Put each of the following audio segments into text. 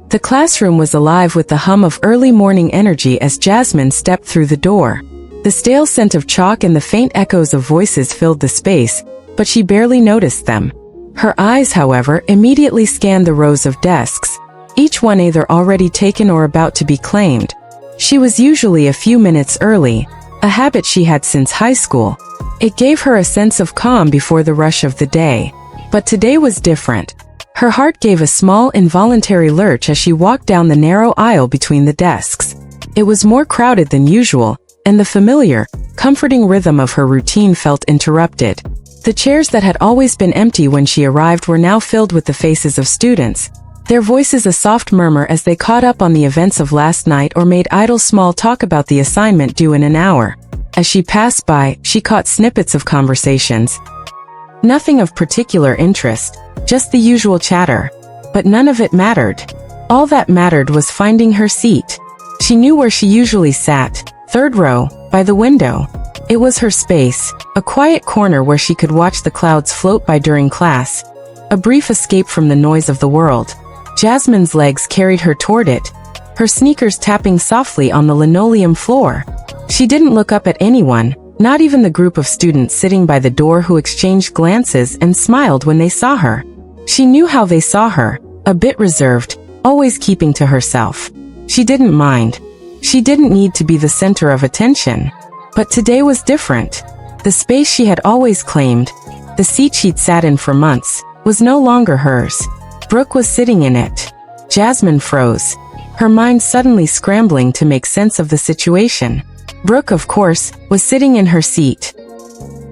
The classroom was alive with the hum of early morning energy as Jasmine stepped through the door. The stale scent of chalk and the faint echoes of voices filled the space, but she barely noticed them. Her eyes, however, immediately scanned the rows of desks, each one either already taken or about to be claimed. She was usually a few minutes early, a habit she had since high school. It gave her a sense of calm before the rush of the day. But today was different. Her heart gave a small, involuntary lurch as she walked down the narrow aisle between the desks. It was more crowded than usual, and the familiar, comforting rhythm of her routine felt interrupted. The chairs that had always been empty when she arrived were now filled with the faces of students, their voices a soft murmur as they caught up on the events of last night or made idle small talk about the assignment due in an hour. As she passed by, she caught snippets of conversations. Nothing of particular interest, just the usual chatter. But none of it mattered. All that mattered was finding her seat. She knew where she usually sat, third row, by the window. It was her space, a quiet corner where she could watch the clouds float by during class. A brief escape from the noise of the world. Jasmine's legs carried her toward it, her sneakers tapping softly on the linoleum floor. She didn't look up at anyone, not even the group of students sitting by the door who exchanged glances and smiled when they saw her. She knew how they saw her, a bit reserved, always keeping to herself. She didn't mind. She didn't need to be the center of attention. But today was different. The space she had always claimed, the seat she'd sat in for months, was no longer hers. Brooke was sitting in it. Jasmine froze, her mind suddenly scrambling to make sense of the situation. Brooke, of course, was sitting in her seat.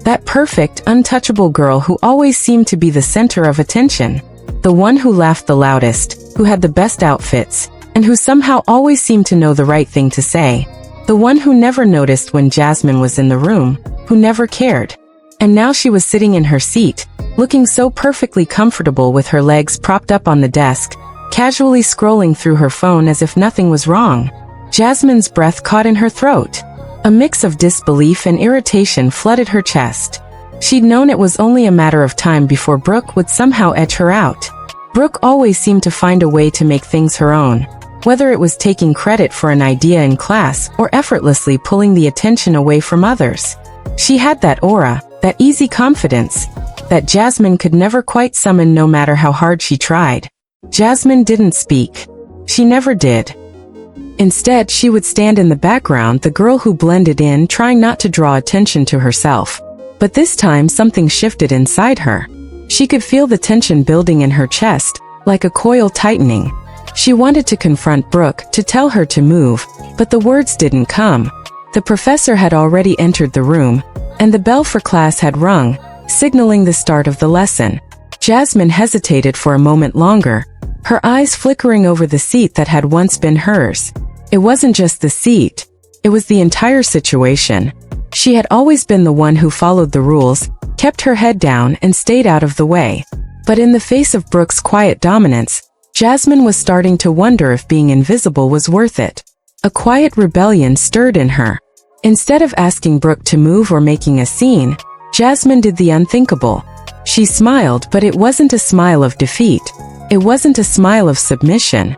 That perfect, untouchable girl who always seemed to be the center of attention. The one who laughed the loudest, who had the best outfits, and who somehow always seemed to know the right thing to say. The one who never noticed when Jasmine was in the room, who never cared. And now she was sitting in her seat, looking so perfectly comfortable with her legs propped up on the desk, casually scrolling through her phone as if nothing was wrong. Jasmine's breath caught in her throat. A mix of disbelief and irritation flooded her chest. She'd known it was only a matter of time before Brooke would somehow edge her out. Brooke always seemed to find a way to make things her own, whether it was taking credit for an idea in class or effortlessly pulling the attention away from others. She had that aura, that easy confidence, that Jasmine could never quite summon no matter how hard she tried. Jasmine didn't speak. She never did. Instead, she would stand in the background, the girl who blended in, trying not to draw attention to herself. But this time something shifted inside her. She could feel the tension building in her chest, like a coil tightening. She wanted to confront Brooke, to tell her to move, but the words didn't come. The professor had already entered the room, and the bell for class had rung, signaling the start of the lesson. Jasmine hesitated for a moment longer, her eyes flickering over the seat that had once been hers. It wasn't just the seat, it was the entire situation. She had always been the one who followed the rules, kept her head down and stayed out of the way. But in the face of Brooke's quiet dominance, Jasmine was starting to wonder if being invisible was worth it. A quiet rebellion stirred in her. Instead of asking Brooke to move or making a scene, Jasmine did the unthinkable. She smiled, but it wasn't a smile of defeat. It wasn't a smile of submission.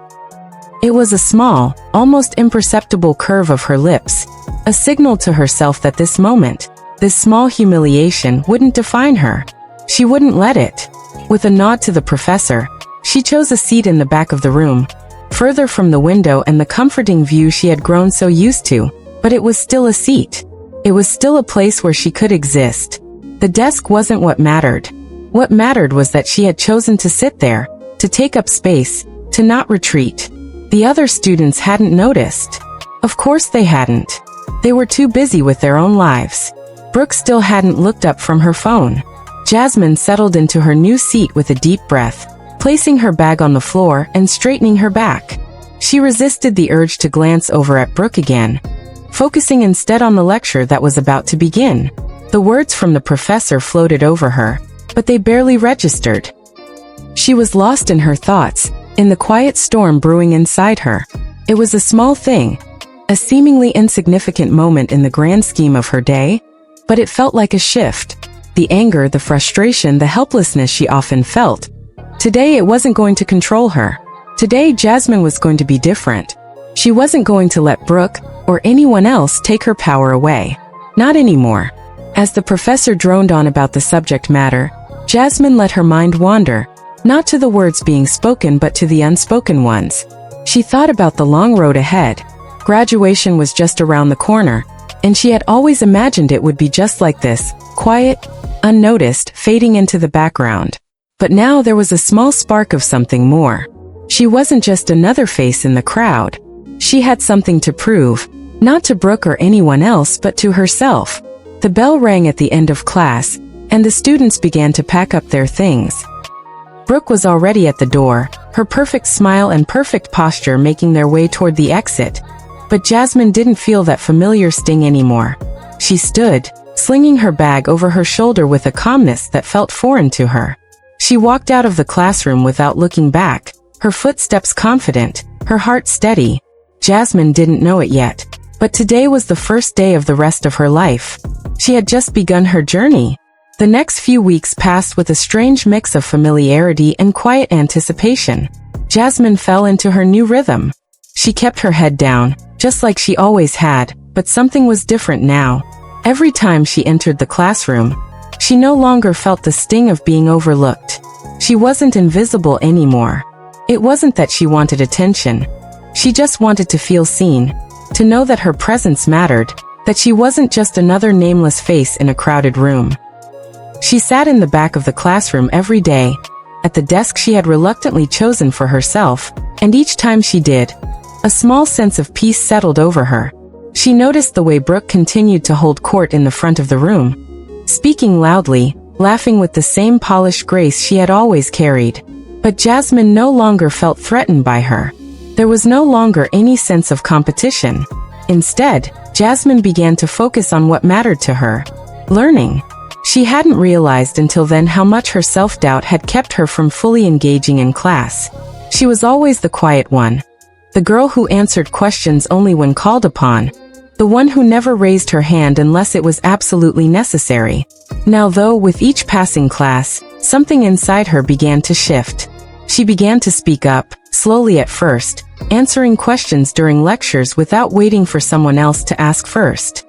It was a small, almost imperceptible curve of her lips, a signal to herself that this moment, this small humiliation, wouldn't define her. She wouldn't let it. With a nod to the professor, she chose a seat in the back of the room, further from the window and the comforting view she had grown so used to, but it was still a seat. It was still a place where she could exist. The desk wasn't what mattered. What mattered was that she had chosen to sit there, to take up space, to not retreat. The other students hadn't noticed. Of course they hadn't. They were too busy with their own lives. Brooke still hadn't looked up from her phone. Jasmine settled into her new seat with a deep breath, placing her bag on the floor and straightening her back. She resisted the urge to glance over at Brooke again, focusing instead on the lecture that was about to begin. The words from the professor floated over her, but they barely registered. She was lost in her thoughts, in the quiet storm brewing inside her. It was a small thing, a seemingly insignificant moment in the grand scheme of her day, but it felt like a shift. The anger, the frustration, the helplessness she often felt. Today it wasn't going to control her. Today, Jasmine was going to be different. She wasn't going to let Brooke or anyone else take her power away. Not anymore. As the professor droned on about the subject matter, Jasmine let her mind wander, not to the words being spoken but to the unspoken ones. She thought about the long road ahead. Graduation was just around the corner, and she had always imagined it would be just like this, quiet, unnoticed, fading into the background. But now there was a small spark of something more. She wasn't just another face in the crowd. She had something to prove, not to Brooke or anyone else but to herself. The bell rang at the end of class, and the students began to pack up their things. Brooke was already at the door, her perfect smile and perfect posture making their way toward the exit. But Jasmine didn't feel that familiar sting anymore. She stood, slinging her bag over her shoulder with a calmness that felt foreign to her. She walked out of the classroom without looking back, her footsteps confident, her heart steady. Jasmine didn't know it yet, but today was the first day of the rest of her life. She had just begun her journey. The next few weeks passed with a strange mix of familiarity and quiet anticipation. Jasmine fell into her new rhythm. She kept her head down, just like she always had, but something was different now. Every time she entered the classroom, she no longer felt the sting of being overlooked. She wasn't invisible anymore. It wasn't that she wanted attention. She just wanted to feel seen, to know that her presence mattered, that she wasn't just another nameless face in a crowded room. She sat in the back of the classroom every day, at the desk she had reluctantly chosen for herself, and each time she did, a small sense of peace settled over her. She noticed the way Brooke continued to hold court in the front of the room, speaking loudly, laughing with the same polished grace she had always carried. But Jasmine no longer felt threatened by her. There was no longer any sense of competition. Instead, Jasmine began to focus on what mattered to her: learning. She hadn't realized until then how much her self-doubt had kept her from fully engaging in class. She was always the quiet one, the girl who answered questions only when called upon, the one who never raised her hand unless it was absolutely necessary. Now though, with each passing class, something inside her began to shift. She began to speak up, slowly at first, answering questions during lectures without waiting for someone else to ask first.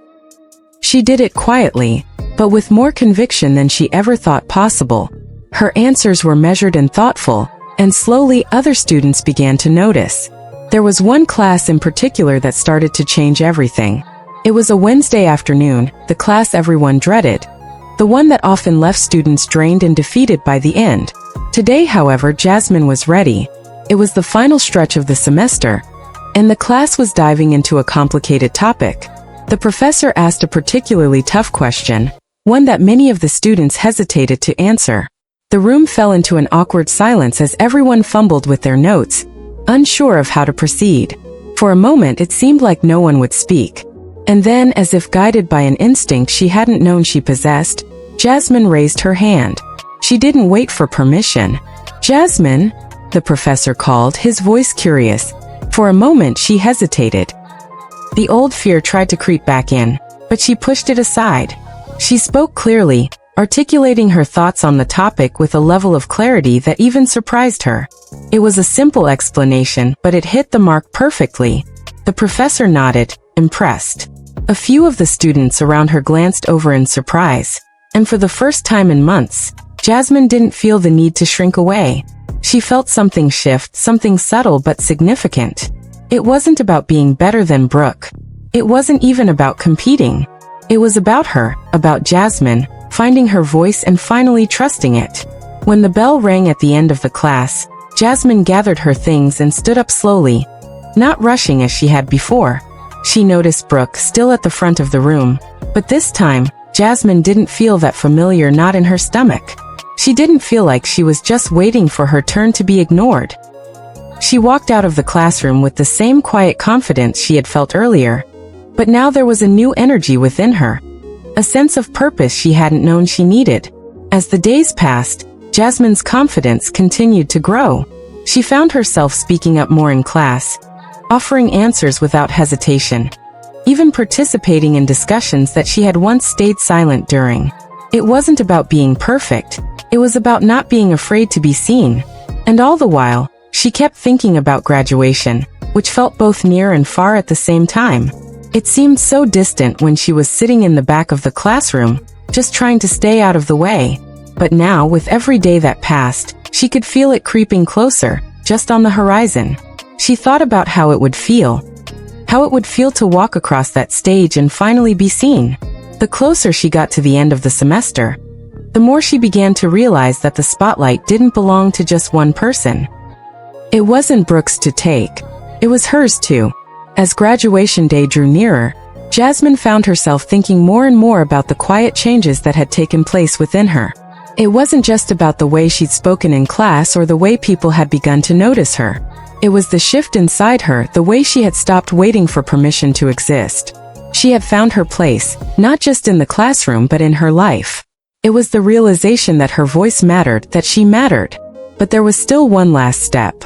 She did it quietly, but with more conviction than she ever thought possible. Her answers were measured and thoughtful, and slowly other students began to notice. There was one class in particular that started to change everything. It was a Wednesday afternoon, the class everyone dreaded, the one that often left students drained and defeated by the end. Today, however, Jasmine was ready. It was the final stretch of the semester, and the class was diving into a complicated topic. The professor asked a particularly tough question, one that many of the students hesitated to answer. The room fell into an awkward silence as everyone fumbled with their notes, unsure of how to proceed. For a moment it seemed like no one would speak. And then, as if guided by an instinct she hadn't known she possessed, Jasmine raised her hand. She didn't wait for permission. "Jasmine," the professor called, his voice curious. For a moment she hesitated. The old fear tried to creep back in, but she pushed it aside. She spoke clearly, articulating her thoughts on the topic with a level of clarity that even surprised her. It was a simple explanation, but it hit the mark perfectly. The professor nodded, impressed. A few of the students around her glanced over in surprise, and for the first time in months, Jasmine didn't feel the need to shrink away. She felt something shift, something subtle but significant. It wasn't about being better than Brooke. It wasn't even about competing. It was about her, about Jasmine, finding her voice and finally trusting it. When the bell rang at the end of the class, Jasmine gathered her things and stood up slowly, not rushing as she had before. She noticed Brooke still at the front of the room, but this time, Jasmine didn't feel that familiar knot in her stomach. She didn't feel like she was just waiting for her turn to be ignored. She walked out of the classroom with the same quiet confidence she had felt earlier, but now there was a new energy within her, a sense of purpose she hadn't known she needed. As the days passed, Jasmine's confidence continued to grow. She found herself speaking up more in class, offering answers without hesitation, even participating in discussions that she had once stayed silent during. It wasn't about being perfect, it was about not being afraid to be seen. And all the while, She kept thinking about graduation, which felt both near and far at the same time. It seemed so distant when she was sitting in the back of the classroom, just trying to stay out of the way. But now, with every day that passed, she could feel it creeping closer, just on the horizon. She thought about how it would feel. How it would feel to walk across that stage and finally be seen. The closer she got to the end of the semester, the more she began to realize that the spotlight didn't belong to just one person. It wasn't Brooke's to take. It was hers too. As graduation day drew nearer, Jasmine found herself thinking more and more about the quiet changes that had taken place within her. It wasn't just about the way she'd spoken in class or the way people had begun to notice her. It was the shift inside her, the way she had stopped waiting for permission to exist. She had found her place, not just in the classroom but in her life. It was the realization that her voice mattered, that she mattered. But there was still one last step.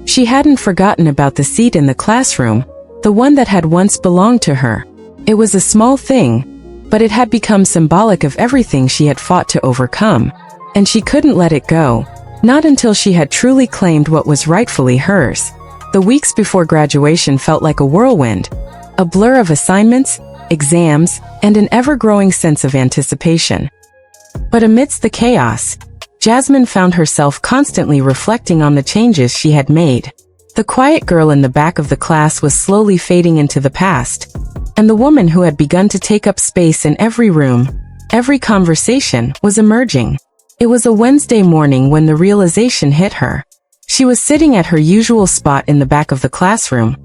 She hadn't forgotten about the seat in the classroom, the one that had once belonged to her. It was a small thing, but it had become symbolic of everything she had fought to overcome. And she couldn't let it go, not until she had truly claimed what was rightfully hers. The weeks before graduation felt like a whirlwind, a blur of assignments, exams, and an ever-growing sense of anticipation. But amidst the chaos, Jasmine found herself constantly reflecting on the changes she had made. The quiet girl in the back of the class was slowly fading into the past, and the woman who had begun to take up space in every room, every conversation, was emerging. It was a Wednesday morning when the realization hit her. She was sitting at her usual spot in the back of the classroom,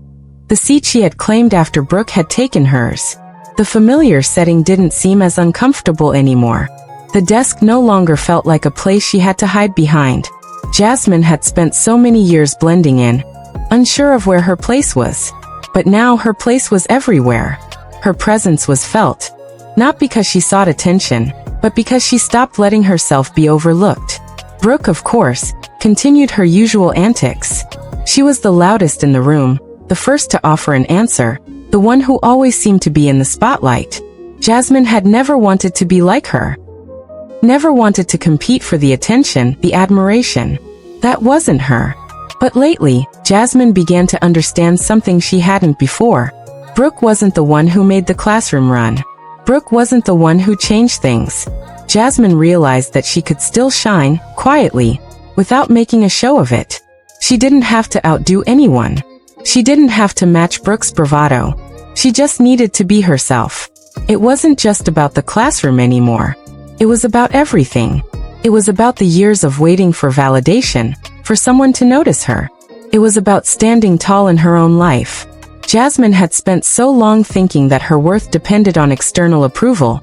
the seat she had claimed after Brooke had taken hers. The familiar setting didn't seem as uncomfortable anymore. The desk no longer felt like a place she had to hide behind. Jasmine had spent so many years blending in, unsure of where her place was. But now her place was everywhere. Her presence was felt, not because she sought attention, but because she stopped letting herself be overlooked. Brooke, of course, continued her usual antics. She was the loudest in the room, the first to offer an answer, the one who always seemed to be in the spotlight. Jasmine had never wanted to be like her. Never wanted to compete for the attention, the admiration. That wasn't her. But lately, Jasmine began to understand something she hadn't before. Brooke wasn't the one who made the classroom run. Brooke wasn't the one who changed things. Jasmine realized that she could still shine, quietly, without making a show of it. She didn't have to outdo anyone. She didn't have to match Brooke's bravado. She just needed to be herself. It wasn't just about the classroom anymore. It was about everything. It was about the years of waiting for validation, for someone to notice her. It was about standing tall in her own life. Jasmine had spent so long thinking that her worth depended on external approval,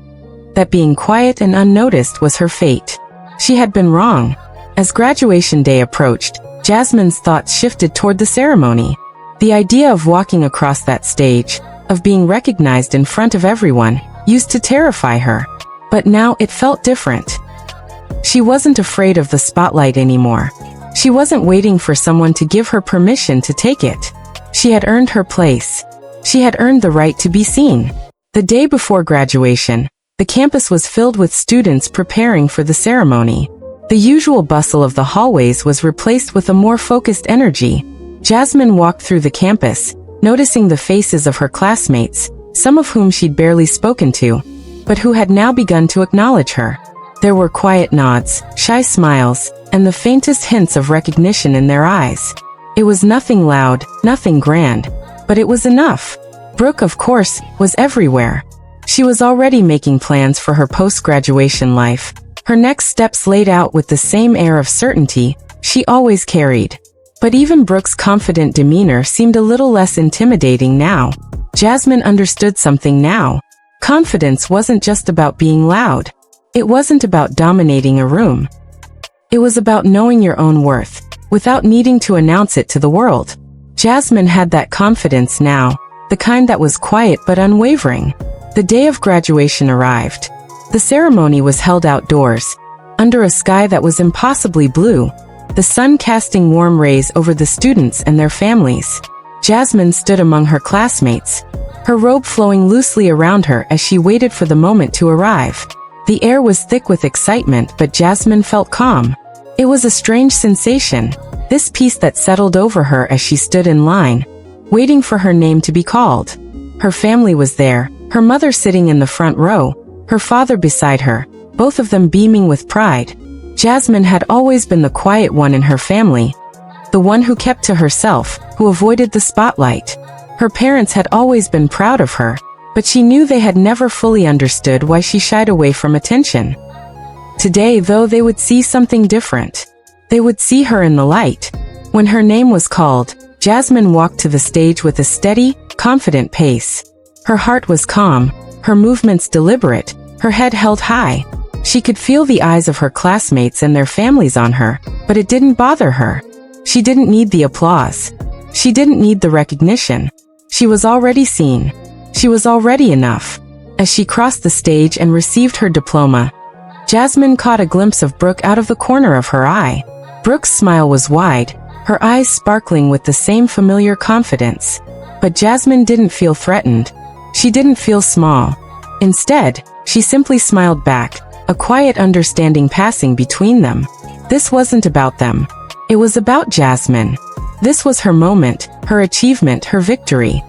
that being quiet and unnoticed was her fate. She had been wrong. As graduation day approached, Jasmine's thoughts shifted toward the ceremony. The idea of walking across that stage, of being recognized in front of everyone, used to terrify her. But now it felt different. She wasn't afraid of the spotlight anymore. She wasn't waiting for someone to give her permission to take it. She had earned her place. She had earned the right to be seen. The day before graduation, the campus was filled with students preparing for the ceremony. The usual bustle of the hallways was replaced with a more focused energy. Jasmine walked through the campus, noticing the faces of her classmates, some of whom she'd barely spoken to, but who had now begun to acknowledge her. There were quiet nods, shy smiles, and the faintest hints of recognition in their eyes. It was nothing loud, nothing grand, but it was enough. Brooke, of course, was everywhere. She was already making plans for her post-graduation life, her next steps laid out with the same air of certainty she always carried. But even Brooke's confident demeanor seemed a little less intimidating now. Jasmine understood something now. Confidence wasn't just about being loud. It wasn't about dominating a room. It was about knowing your own worth, without needing to announce it to the world. Jasmine had that confidence now, the kind that was quiet but unwavering. The day of graduation arrived. The ceremony was held outdoors, under a sky that was impossibly blue, the sun casting warm rays over the students and their families. Jasmine stood among her classmates, her robe flowing loosely around her as she waited for the moment to arrive. The air was thick with excitement, but Jasmine felt calm. It was a strange sensation. this peace that settled over her as she stood in line, waiting for her name to be called. Her family was there, her mother sitting in the front row, her father beside her, both of them beaming with pride. Jasmine had always been the quiet one in her family, the one who kept to herself, who avoided the spotlight. Her parents had always been proud of her, but she knew they had never fully understood why she shied away from attention. Today, though, they would see something different. They would see her in the light. When her name was called, Jasmine walked to the stage with a steady, confident pace. Her heart was calm, her movements deliberate, her head held high. She could feel the eyes of her classmates and their families on her, but it didn't bother her. She didn't need the applause. She didn't need the recognition. She was already seen. She was already enough. As she crossed the stage and received her diploma, Jasmine caught a glimpse of Brooke out of the corner of her eye. Brooke's smile was wide, her eyes sparkling with the same familiar confidence. But Jasmine didn't feel threatened. She didn't feel small. Instead, she simply smiled back, a quiet understanding passing between them. This wasn't about them. It was about Jasmine. This was her moment, her achievement, her victory.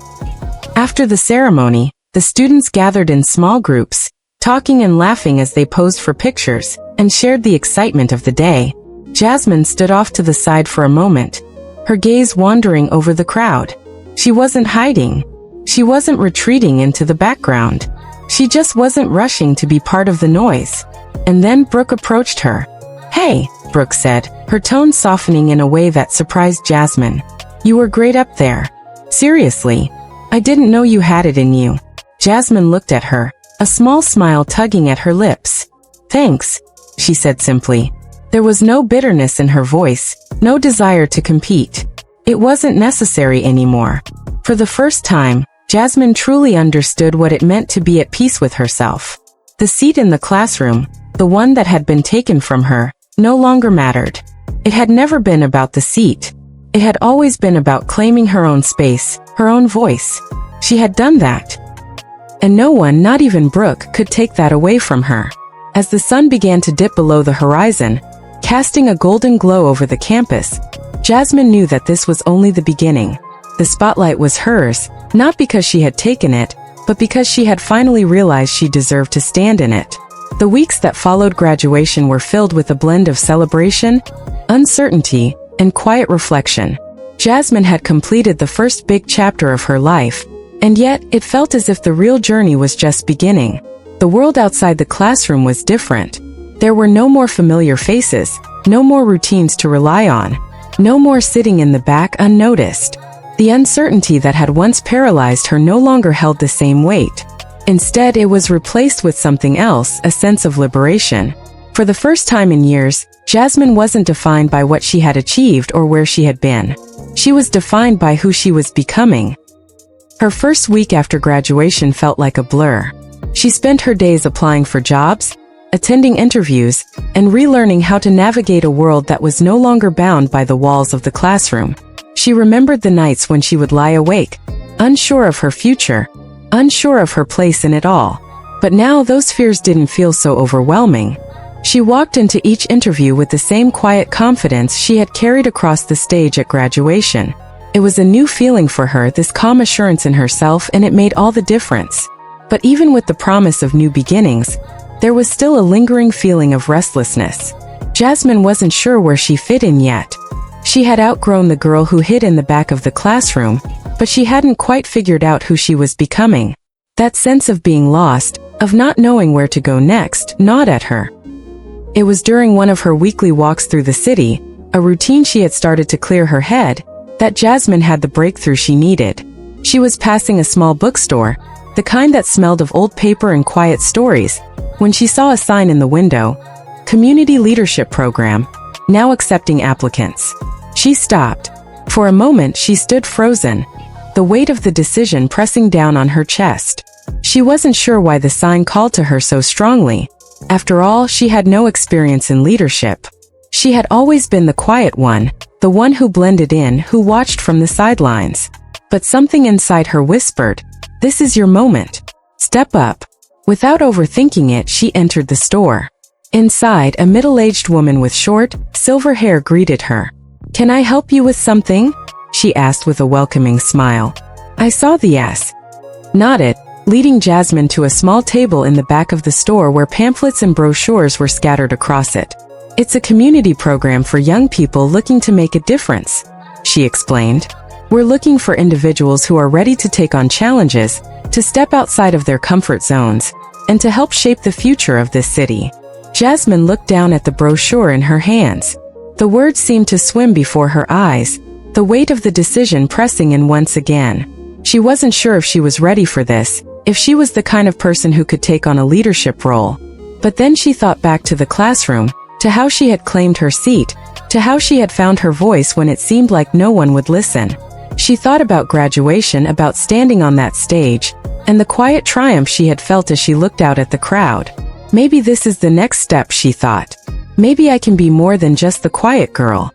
After the ceremony, the students gathered in small groups, talking and laughing as they posed for pictures, and shared the excitement of the day. Jasmine stood off to the side for a moment, her gaze wandering over the crowd. She wasn't hiding. She wasn't retreating into the background. She just wasn't rushing to be part of the noise. And then Brooke approached her. "Hey," Brooke said, her tone softening in a way that surprised Jasmine. "You were great up there. Seriously. I didn't know you had it in you." Jasmine looked at her, a small smile tugging at her lips. "Thanks," she said simply. There was no bitterness in her voice, no desire to compete. It wasn't necessary anymore. For the first time, Jasmine truly understood what it meant to be at peace with herself. The seat in the classroom, the one that had been taken from her, no longer mattered. It had never been about the seat. It had always been about claiming her own space, her own voice. She had done that. And no one, not even Brooke, could take that away from her. As the sun began to dip below the horizon, casting a golden glow over the campus, Jasmine knew that this was only the beginning. The spotlight was hers, not because she had taken it, but because she had finally realized she deserved to stand in it. The weeks that followed graduation were filled with a blend of celebration, uncertainty, and quiet reflection. Jasmine had completed the first big chapter of her life, and yet it felt as if the real journey was just beginning. The world outside the classroom was different. There were no more familiar faces, no more routines to rely on, no more sitting in the back unnoticed. The uncertainty that had once paralyzed her no longer held the same weight. Instead, it was replaced with something else, a sense of liberation. For the first time in years, Jasmine wasn't defined by what she had achieved or where she had been. She was defined by who she was becoming. Her first week after graduation felt like a blur. She spent her days applying for jobs, attending interviews, and relearning how to navigate a world that was no longer bound by the walls of the classroom. She remembered the nights when she would lie awake, unsure of her future, unsure of her place in it all. But now those fears didn't feel so overwhelming. She walked into each interview with the same quiet confidence she had carried across the stage at graduation. It was a new feeling for her, this calm assurance in herself, and it made all the difference. But even with the promise of new beginnings, there was still a lingering feeling of restlessness. Jasmine wasn't sure where she fit in yet. She had outgrown the girl who hid in the back of the classroom, but she hadn't quite figured out who she was becoming. That sense of being lost, of not knowing where to go next, gnawed at her. It was during one of her weekly walks through the city, a routine she had started to clear her head, that Jasmine had the breakthrough she needed. She was passing a small bookstore, the kind that smelled of old paper and quiet stories, when she saw a sign in the window, Community Leadership Program, now accepting applicants. She stopped. For a moment she stood frozen, the weight of the decision pressing down on her chest. She wasn't sure why the sign called to her so strongly. After all, she had no experience in leadership. She had always been the quiet one, the one who blended in, who watched from the sidelines. But something inside her whispered, "This is your moment. Step up." Without overthinking it, she entered the store. Inside, a middle-aged woman with short, silver hair greeted her. "Can I help you with something?" she asked with a welcoming smile. I saw the ass. Nodded, leading Jasmine to a small table in the back of the store where pamphlets and brochures were scattered across it. "It's a community program for young people looking to make a difference," she explained. "We're looking for individuals who are ready to take on challenges, to step outside of their comfort zones, and to help shape the future of this city." Jasmine looked down at the brochure in her hands. The words seemed to swim before her eyes, the weight of the decision pressing in once again. She wasn't sure if she was ready for this, if she was the kind of person who could take on a leadership role. But then she thought back to the classroom, to how she had claimed her seat, to how she had found her voice when it seemed like no one would listen. She thought about graduation, about standing on that stage, and the quiet triumph she had felt as she looked out at the crowd. Maybe this is the next step, she thought. Maybe I can be more than just the quiet girl.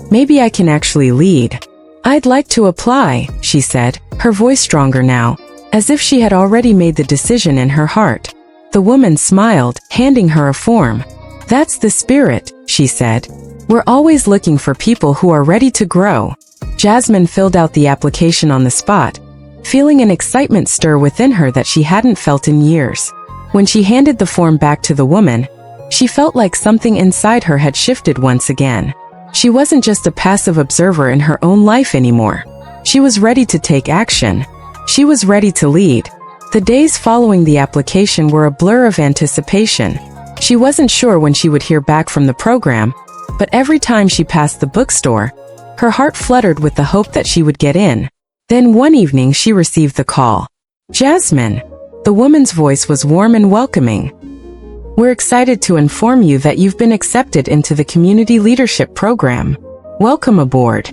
Maybe I can actually lead. "I'd like to apply," she said, her voice stronger now, as if she had already made the decision in her heart. The woman smiled, handing her a form. "That's the spirit," she said. "We're always looking for people who are ready to grow." Jasmine filled out the application on the spot, feeling an excitement stir within her that she hadn't felt in years. When she handed the form back to the woman, she felt like something inside her had shifted once again. She wasn't just a passive observer in her own life anymore. She was ready to take action. She was ready to lead. The days following the application were a blur of anticipation. She wasn't sure when she would hear back from the program, but every time she passed the bookstore, her heart fluttered with the hope that she would get in. Then one evening she received the call. "Jasmine." The woman's voice was warm and welcoming. "We're excited to inform you that you've been accepted into the Community Leadership Program. Welcome aboard."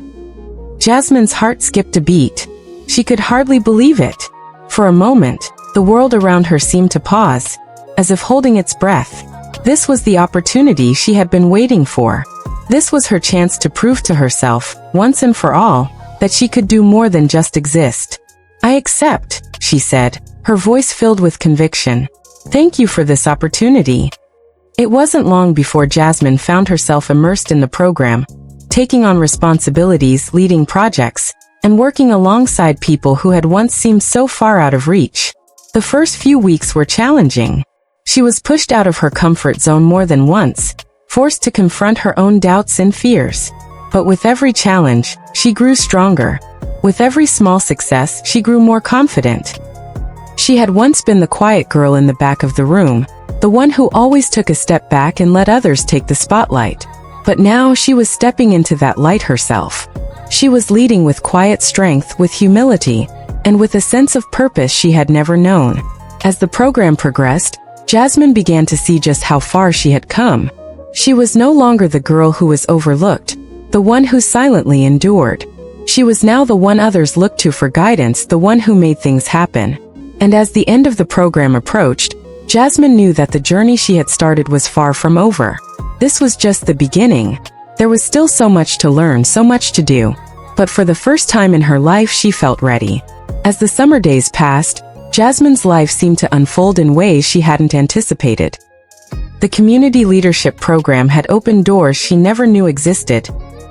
Jasmine's heart skipped a beat. She could hardly believe it. For a moment, the world around her seemed to pause, as if holding its breath. This was the opportunity she had been waiting for. This was her chance to prove to herself, once and for all, that she could do more than just exist. "I accept," she said, her voice filled with conviction. "Thank you for this opportunity." It wasn't long before Jasmine found herself immersed in the program, taking on responsibilities, leading projects, and working alongside people who had once seemed so far out of reach. The first few weeks were challenging. She was pushed out of her comfort zone more than once, forced to confront her own doubts and fears. But with every challenge, she grew stronger. With every small success, she grew more confident. She had once been the quiet girl in the back of the room, the one who always took a step back and let others take the spotlight. But now she was stepping into that light herself. She was leading with quiet strength, with humility, and with a sense of purpose she had never known. As the program progressed, Jasmine began to see just how far she had come. She was no longer the girl who was overlooked, the one who silently endured. She was now the one others looked to for guidance, the one who made things happen. And as the end of the program approached, Jasmine knew that the journey she had started was far from over. This was just the beginning. There was still so much to learn, so much to do. But for the first time in her life, she felt ready. As the summer days passed, Jasmine's life seemed to unfold in ways she hadn't anticipated. The Community Leadership Program had opened doors she never knew existed,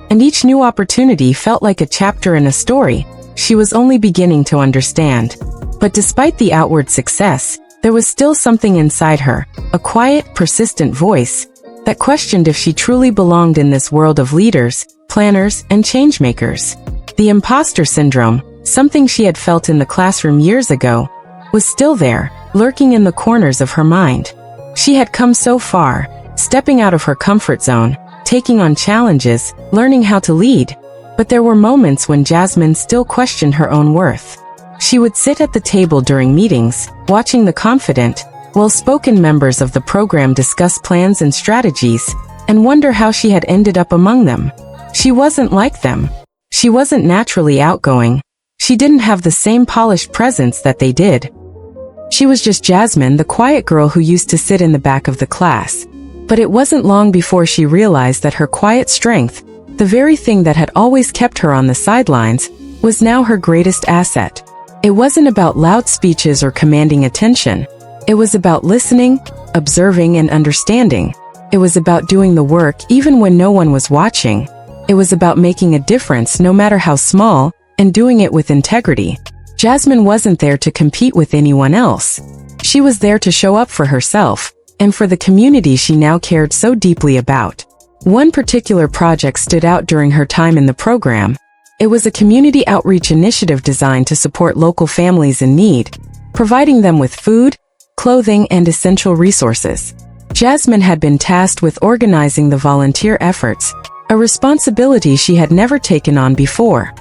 and each new opportunity felt like a chapter in a story she was only beginning to understand. But despite the outward success, there was still something inside her, a quiet, persistent voice that questioned if she truly belonged in this world of leaders, planners, and changemakers. The imposter syndrome, something she had felt in the classroom years ago, was still there, lurking in the corners of her mind. She had come so far, stepping out of her comfort zone, taking on challenges, learning how to lead. But there were moments when Jasmine still questioned her own worth. She would sit at the table during meetings, watching the confident, well-spoken members of the program discuss plans and strategies, and wonder how she had ended up among them. She wasn't like them. She wasn't naturally outgoing. She didn't have the same polished presence that they did. She was just Jasmine, the quiet girl who used to sit in the back of the class. But it wasn't long before she realized that her quiet strength, the very thing that had always kept her on the sidelines, was now her greatest asset. It wasn't about loud speeches or commanding attention. It was about listening, observing, and understanding. It was about doing the work even when no one was watching. It was about making a difference no matter how small, and doing it with integrity. Jasmine wasn't there to compete with anyone else. She was there to show up for herself, and for the community she now cared so deeply about. One particular project stood out during her time in the program. It was a community outreach initiative designed to support local families in need, providing them with food, clothing, and essential resources. Jasmine had been tasked with organizing the volunteer efforts, a responsibility she had never taken on before.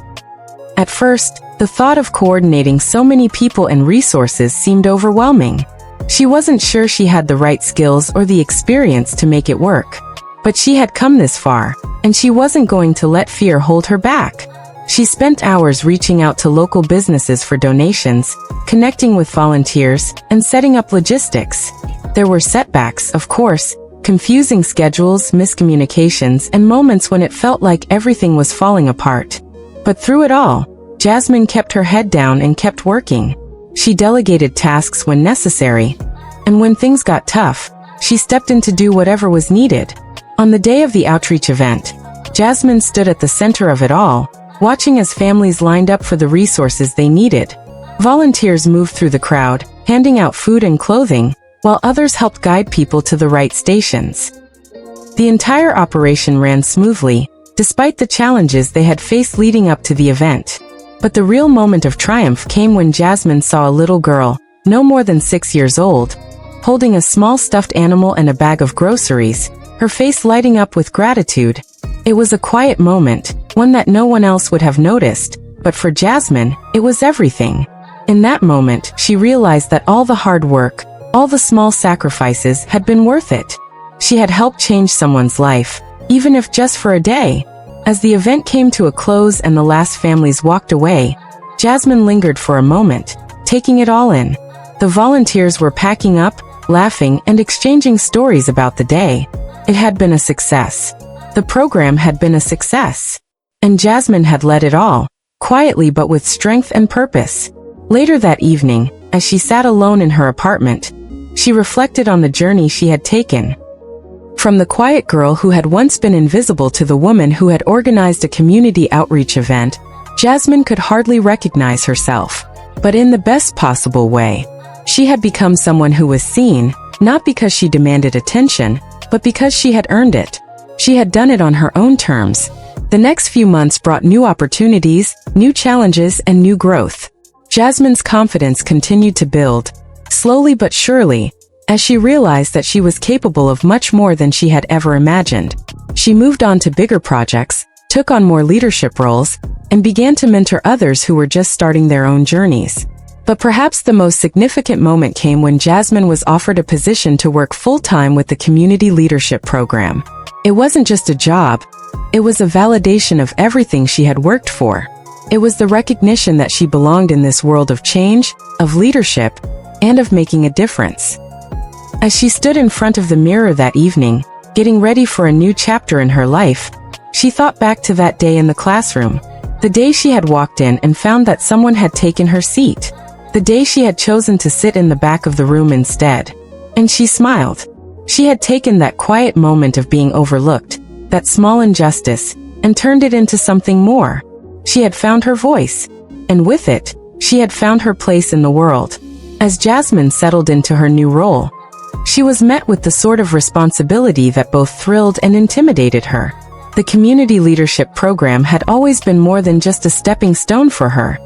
At first, the thought of coordinating so many people and resources seemed overwhelming. She wasn't sure she had the right skills or the experience to make it work. But she had come this far, and she wasn't going to let fear hold her back. She spent hours reaching out to local businesses for donations, connecting with volunteers, and setting up logistics. There were setbacks, of course, confusing schedules, miscommunications, and moments when it felt like everything was falling apart. But through it all, Jasmine kept her head down and kept working. She delegated tasks when necessary, and when things got tough, she stepped in to do whatever was needed. On the day of the outreach event, Jasmine stood at the center of it all, watching as families lined up for the resources they needed. Volunteers moved through the crowd, handing out food and clothing, while others helped guide people to the right stations. The entire operation ran smoothly, despite the challenges they had faced leading up to the event. But the real moment of triumph came when Jasmine saw a little girl, no more than 6 years old, holding a small stuffed animal and a bag of groceries, her face lighting up with gratitude. It was a quiet moment, one that no one else would have noticed, but for Jasmine, it was everything. In that moment, she realized that all the hard work, all the small sacrifices had been worth it. She had helped change someone's life, even if just for a day. As the event came to a close and the last families walked away, Jasmine lingered for a moment, taking it all in. The volunteers were packing up, laughing, and exchanging stories about the day. It had been a success. The program had been a success. And Jasmine had led it all, quietly but with strength and purpose. Later that evening, as she sat alone in her apartment, she reflected on the journey she had taken. From the quiet girl who had once been invisible to the woman who had organized a community outreach event, Jasmine could hardly recognize herself. But in the best possible way. She had become someone who was seen, not because she demanded attention, but because she had earned it. She had done it on her own terms. The next few months brought new opportunities, new challenges, and new growth. Jasmine's confidence continued to build, slowly but surely, as she realized that she was capable of much more than she had ever imagined. She moved on to bigger projects, took on more leadership roles, and began to mentor others who were just starting their own journeys. But perhaps the most significant moment came when Jasmine was offered a position to work full-time with the Community Leadership Program. It wasn't just a job, it was a validation of everything she had worked for. It was the recognition that she belonged in this world of change, of leadership, and of making a difference. As she stood in front of the mirror that evening, getting ready for a new chapter in her life, she thought back to that day in the classroom. The day she had walked in and found that someone had taken her seat. The day she had chosen to sit in the back of the room instead. And she smiled. She had taken that quiet moment of being overlooked, that small injustice, and turned it into something more. She had found her voice. And with it, she had found her place in the world. As Jasmine settled into her new role, she was met with the sort of responsibility that both thrilled and intimidated her. The Community Leadership Program had always been more than just a stepping stone for her.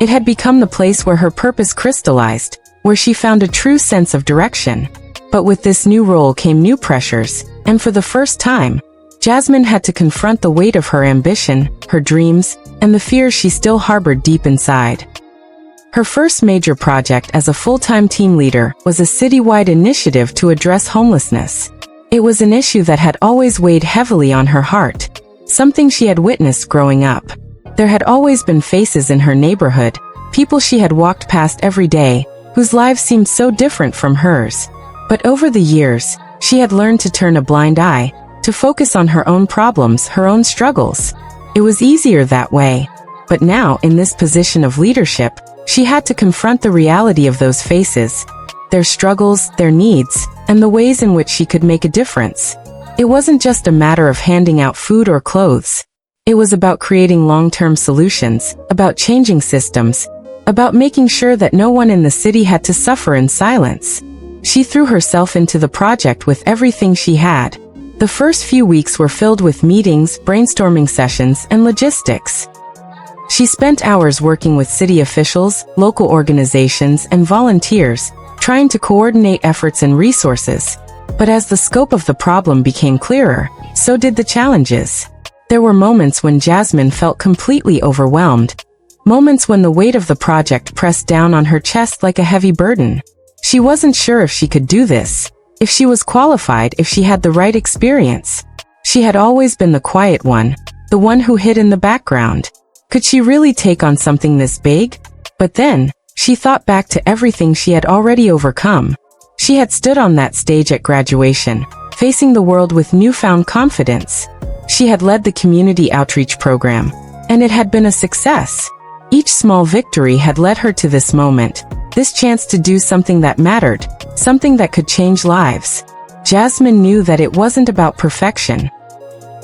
It had become the place where her purpose crystallized, where she found a true sense of direction. But with this new role came new pressures, and for the first time, Jasmine had to confront the weight of her ambition, her dreams, and the fears she still harbored deep inside. Her first major project as a full-time team leader was a citywide initiative to address homelessness. It was an issue that had always weighed heavily on her heart, something she had witnessed growing up. There had always been faces in her neighborhood, people she had walked past every day, whose lives seemed so different from hers. But over the years, she had learned to turn a blind eye, to focus on her own problems, her own struggles. It was easier that way. But now, in this position of leadership, she had to confront the reality of those faces, their struggles, their needs, and the ways in which she could make a difference. It wasn't just a matter of handing out food or clothes. It was about creating long-term solutions, about changing systems, about making sure that no one in the city had to suffer in silence. She threw herself into the project with everything she had. The first few weeks were filled with meetings, brainstorming sessions, and logistics. She spent hours working with city officials, local organizations, and volunteers, trying to coordinate efforts and resources. But as the scope of the problem became clearer, so did the challenges. There were moments when Jasmine felt completely overwhelmed. Moments when the weight of the project pressed down on her chest like a heavy burden. She wasn't sure if she could do this, if she was qualified, if she had the right experience. She had always been the quiet one, the one who hid in the background. Could she really take on something this big? But then, she thought back to everything she had already overcome. She had stood on that stage at graduation, facing the world with newfound confidence. She had led the community outreach program, and it had been a success. Each small victory had led her to this moment, this chance to do something that mattered, something that could change lives. Jasmine knew that it wasn't about perfection.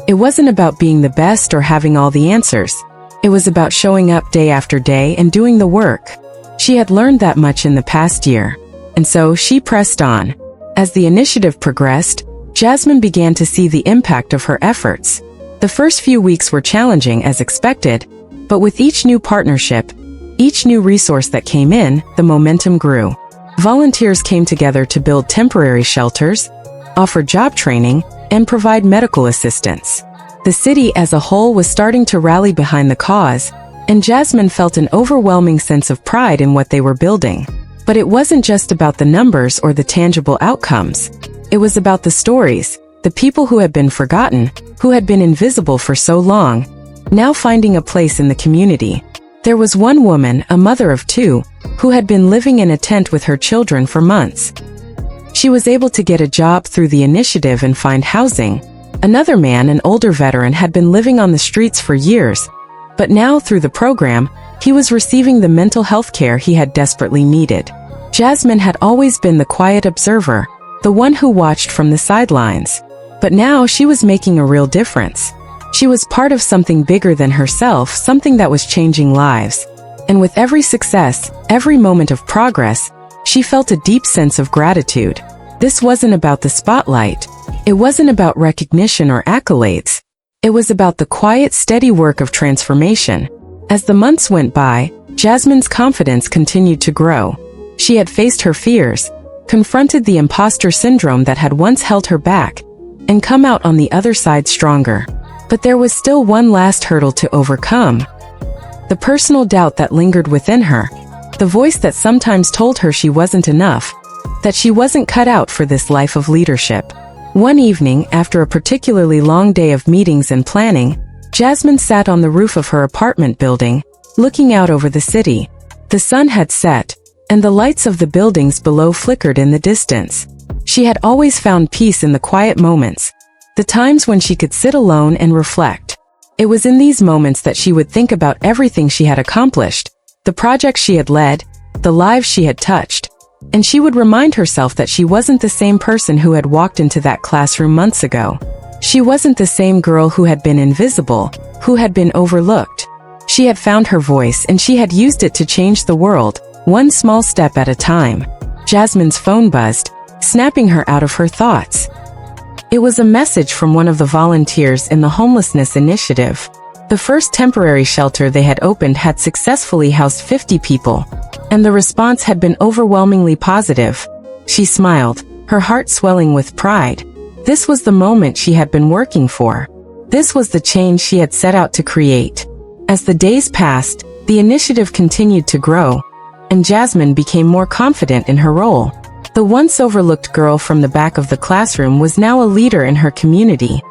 It wasn't about being the best or having all the answers. It was about showing up day after day and doing the work. She had learned that much in the past year, and so she pressed on. As the initiative progressed, Jasmine began to see the impact of her efforts. The first few weeks were challenging as expected, but with each new partnership, each new resource that came in, the momentum grew. Volunteers came together to build temporary shelters, offer job training, and provide medical assistance. The city as a whole was starting to rally behind the cause, and Jasmine felt an overwhelming sense of pride in what they were building. But it wasn't just about the numbers or the tangible outcomes. It was about the stories, the people who had been forgotten, who had been invisible for so long, now finding a place in the community. There was one woman, a mother of two, who had been living in a tent with her children for months. She was able to get a job through the initiative and find housing. Another man, an older veteran, had been living on the streets for years, but now through the program, he was receiving the mental health care he had desperately needed. Jasmine had always been the quiet observer, the one who watched from the sidelines. But now she was making a real difference. She was part of something bigger than herself, something that was changing lives. And with every success, every moment of progress, she felt a deep sense of gratitude. This wasn't about the spotlight. It wasn't about recognition or accolades. It was about the quiet, steady work of transformation. As the months went by, Jasmine's confidence continued to grow. She had faced her fears, confronted the imposter syndrome that had once held her back, and come out on the other side stronger. But there was still one last hurdle to overcome. The personal doubt that lingered within her. The voice that sometimes told her she wasn't enough, that she wasn't cut out for this life of leadership. One evening, after a particularly long day of meetings and planning, Jasmine sat on the roof of her apartment building, looking out over the city. The sun had set, and the lights of the buildings below flickered in the distance. She had always found peace in the quiet moments, the times when she could sit alone and reflect. It was in these moments that she would think about everything she had accomplished, the projects she had led, the lives she had touched, and she would remind herself that she wasn't the same person who had walked into that classroom months ago. She wasn't the same girl who had been invisible, who had been overlooked. She had found her voice and she had used it to change the world, one small step at a time. Jasmine's phone buzzed, snapping her out of her thoughts. It was a message from one of the volunteers in the homelessness initiative. The first temporary shelter they had opened had successfully housed 50 people, and the response had been overwhelmingly positive. She smiled, her heart swelling with pride. This was the moment she had been working for. This was the change she had set out to create. As the days passed, the initiative continued to grow, and Jasmine became more confident in her role. The once overlooked girl from the back of the classroom was now a leader in her community,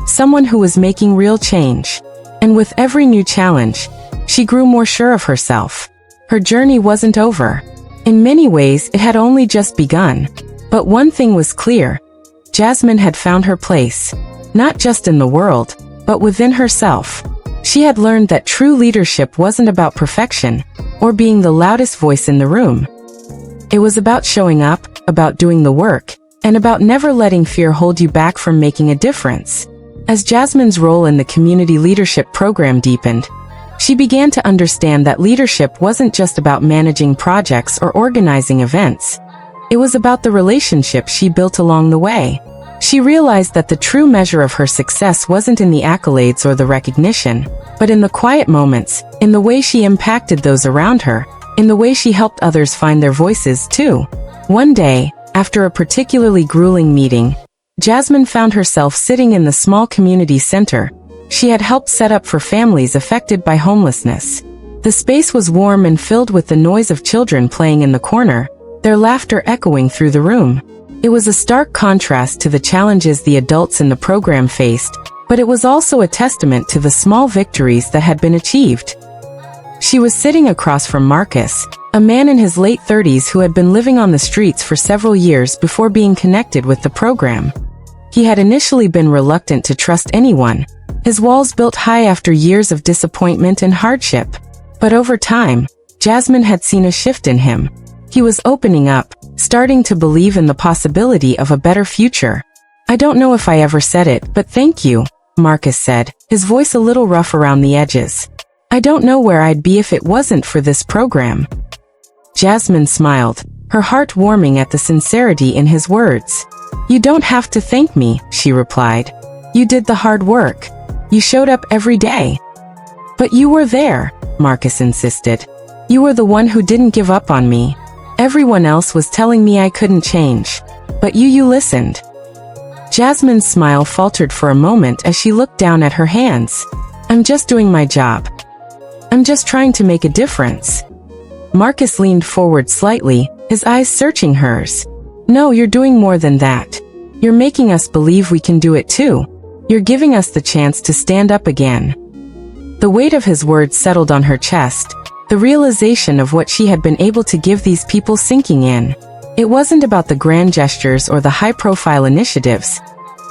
someone who was making real change. And with every new challenge, she grew more sure of herself. Her journey wasn't over. In many ways, it had only just begun. But one thing was clear. Jasmine had found her place, not just in the world, but within herself. She had learned that true leadership wasn't about perfection, or being the loudest voice in the room. It was about showing up, about doing the work, and about never letting fear hold you back from making a difference. As Jasmine's role in the community leadership program deepened, she began to understand that leadership wasn't just about managing projects or organizing events. It was about the relationships she built along the way. She realized that the true measure of her success wasn't in the accolades or the recognition, but in the quiet moments, in the way she impacted those around her, in the way she helped others find their voices too. One day, after a particularly grueling meeting, Jasmine found herself sitting in the small community center she had helped set up for families affected by homelessness. The space was warm and filled with the noise of children playing in the corner, their laughter echoing through the room. It was a stark contrast to the challenges the adults in the program faced, but it was also a testament to the small victories that had been achieved. She was sitting across from Marcus, a man in his late 30s who had been living on the streets for several years before being connected with the program. He had initially been reluctant to trust anyone, his walls built high after years of disappointment and hardship. But over time, Jasmine had seen a shift in him. He was opening up, starting to believe in the possibility of a better future. "I don't know if I ever said it, but thank you," Marcus said, his voice a little rough around the edges. "I don't know where I'd be if it wasn't for this program." Jasmine smiled, her heart warming at the sincerity in his words. "You don't have to thank me," she replied. "You did the hard work. You showed up every day." "But you were there," Marcus insisted. "You were the one who didn't give up on me. Everyone else was telling me I couldn't change. But you listened." Jasmine's smile faltered for a moment as she looked down at her hands. "I'm just doing my job. I'm just trying to make a difference." Marcus leaned forward slightly, his eyes searching hers. "No, you're doing more than that. You're making us believe we can do it too. You're giving us the chance to stand up again." The weight of his words settled on her chest, the realization of what she had been able to give these people sinking in. It wasn't about the grand gestures or the high-profile initiatives.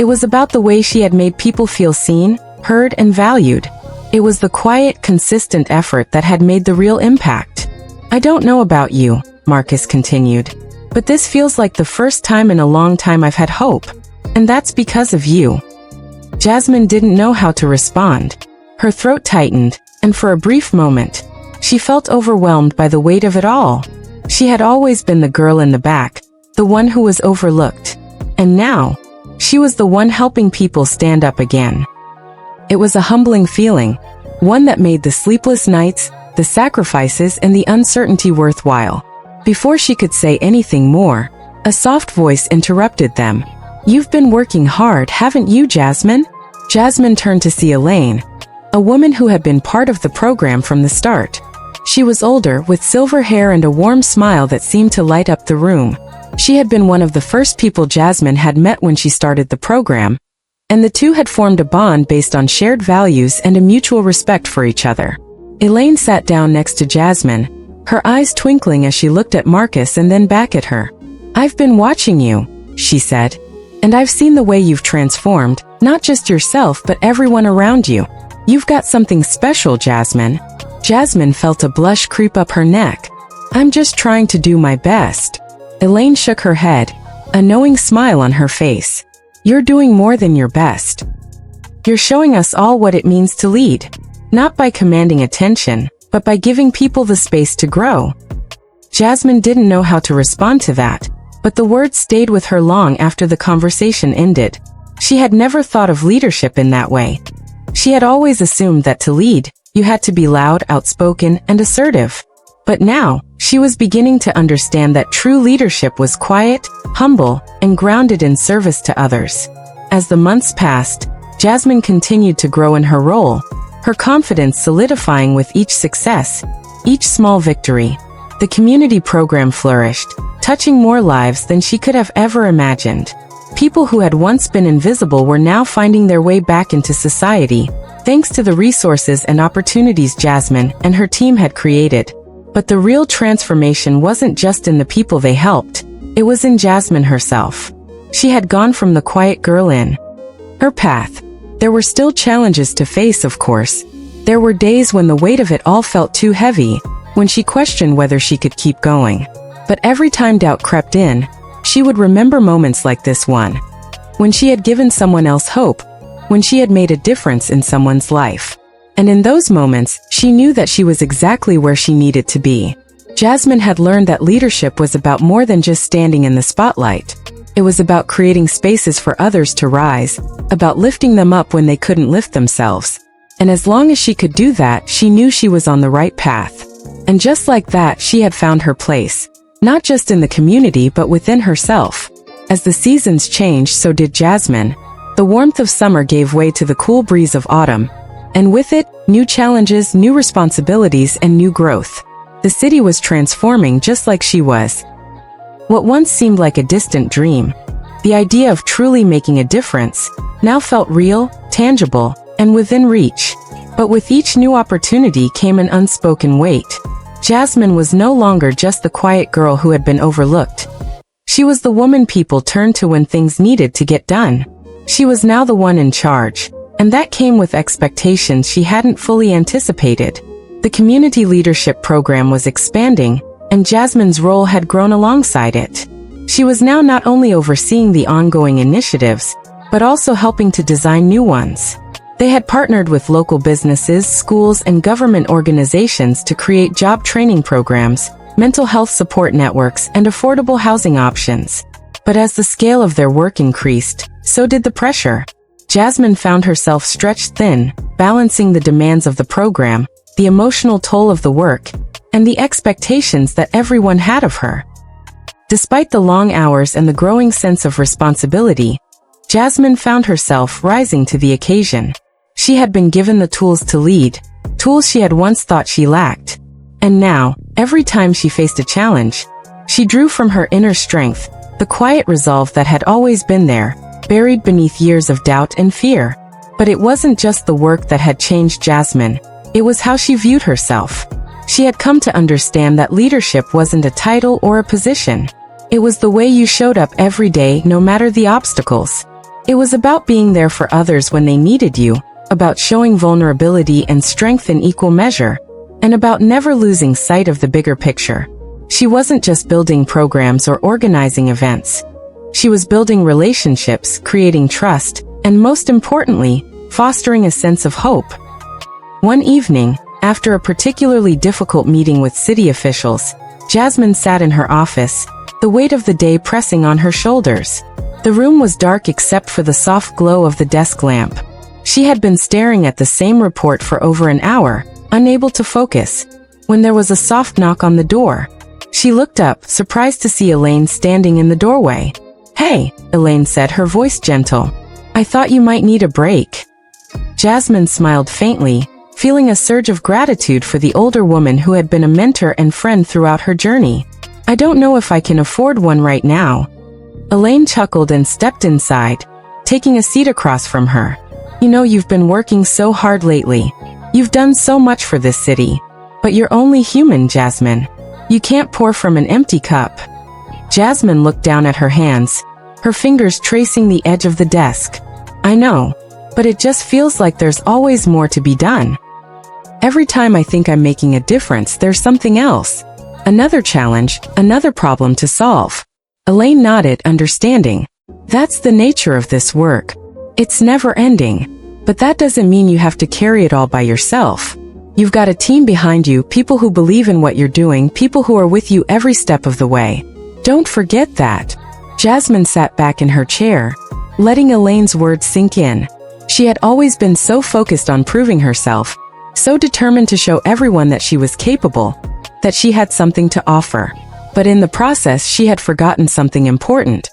It was about the way she had made people feel seen, heard, and valued. It was the quiet, consistent effort that had made the real impact. "I don't know about you," Marcus continued, "but this feels like the first time in a long time I've had hope. And that's because of you." Jasmine didn't know how to respond. Her throat tightened, and for a brief moment, she felt overwhelmed by the weight of it all. She had always been the girl in the back, the one who was overlooked. And now, she was the one helping people stand up again. It was a humbling feeling, one that made the sleepless nights, the sacrifices, and the uncertainty worthwhile. Before she could say anything more, a soft voice interrupted them. "You've been working hard, haven't you, Jasmine?" Jasmine turned to see Elaine, a woman who had been part of the program from the start. She was older, with silver hair and a warm smile that seemed to light up the room. She had been one of the first people Jasmine had met when she started the program, and the two had formed a bond based on shared values and a mutual respect for each other. Elaine sat down next to Jasmine, her eyes twinkling as she looked at Marcus and then back at her. "I've been watching you," she said, "and I've seen the way you've transformed, not just yourself but everyone around you. You've got something special, Jasmine." Jasmine felt a blush creep up her neck. "I'm just trying to do my best." Elaine shook her head, a knowing smile on her face. "You're doing more than your best. You're showing us all what it means to lead, not by commanding attention, but by giving people the space to grow." Jasmine didn't know how to respond to that, but the words stayed with her long after the conversation ended. She had never thought of leadership in that way. She had always assumed that to lead, you had to be loud, outspoken, and assertive. But now, she was beginning to understand that true leadership was quiet, humble, and grounded in service to others. As the months passed, Jasmine continued to grow in her role, her confidence solidifying with each success, each small victory. The community program flourished, touching more lives than she could have ever imagined. People who had once been invisible were now finding their way back into society, thanks to the resources and opportunities Jasmine and her team had created. But the real transformation wasn't just in the people they helped, it was in Jasmine herself. She had gone from the quiet girl in her path. There were still challenges to face, of course. There were days when the weight of it all felt too heavy, when she questioned whether she could keep going. But every time doubt crept in, she would remember moments like this one, when she had given someone else hope, when she had made a difference in someone's life. And in those moments, she knew that she was exactly where she needed to be. Jasmine had learned that leadership was about more than just standing in the spotlight. It was about creating spaces for others to rise, about lifting them up when they couldn't lift themselves. And as long as she could do that, she knew she was on the right path. And just like that, she had found her place, not just in the community but within herself. As the seasons changed, so did Jasmine. The warmth of summer gave way to the cool breeze of autumn, and with it, new challenges, new responsibilities, and new growth. The city was transforming just like she was. What once seemed like a distant dream, the idea of truly making a difference, now felt real, tangible, and within reach. But with each new opportunity came an unspoken weight. Jasmine was no longer just the quiet girl who had been overlooked. She was the woman people turned to when things needed to get done. She was now the one in charge, and that came with expectations she hadn't fully anticipated. The community leadership program was expanding, and Jasmine's role had grown alongside it. She was now not only overseeing the ongoing initiatives, but also helping to design new ones. They had partnered with local businesses, schools, and government organizations to create job training programs, mental health support networks, and affordable housing options. But as the scale of their work increased, so did the pressure. Jasmine found herself stretched thin, balancing the demands of the program, the emotional toll of the work, and the expectations that everyone had of her. Despite the long hours and the growing sense of responsibility, Jasmine found herself rising to the occasion. She had been given the tools to lead, tools she had once thought she lacked. And now, every time she faced a challenge, she drew from her inner strength, the quiet resolve that had always been there, buried beneath years of doubt and fear. But it wasn't just the work that had changed Jasmine, it was how she viewed herself. She had come to understand that leadership wasn't a title or a position. It was the way you showed up every day, no matter the obstacles. It was about being there for others when they needed you, about showing vulnerability and strength in equal measure, and about never losing sight of the bigger picture. She wasn't just building programs or organizing events. She was building relationships, creating trust, and most importantly, fostering a sense of hope. One evening, after a particularly difficult meeting with city officials, Jasmine sat in her office, the weight of the day pressing on her shoulders. The room was dark except for the soft glow of the desk lamp. She had been staring at the same report for over an hour, unable to focus, when there was a soft knock on the door. She looked up, surprised to see Elaine standing in the doorway. "Hey," Elaine said, her voice gentle. "I thought you might need a break." Jasmine smiled faintly, feeling a surge of gratitude for the older woman who had been a mentor and friend throughout her journey. "I don't know if I can afford one right now." Elaine chuckled and stepped inside, taking a seat across from her. "You know, you've been working so hard lately. You've done so much for this city. But you're only human, Jasmine. You can't pour from an empty cup." Jasmine looked down at her hands, her fingers tracing the edge of the desk. "I know, but it just feels like there's always more to be done. Every time I think I'm making a difference, there's something else. Another challenge, another problem to solve." Elaine nodded, understanding. "That's the nature of this work. It's never ending. But that doesn't mean you have to carry it all by yourself. You've got a team behind you, people who believe in what you're doing, people who are with you every step of the way. Don't forget that." Jasmine sat back in her chair, letting Elaine's words sink in. She had always been so focused on proving herself, so determined to show everyone that she was capable, that she had something to offer. But in the process, she had forgotten something important.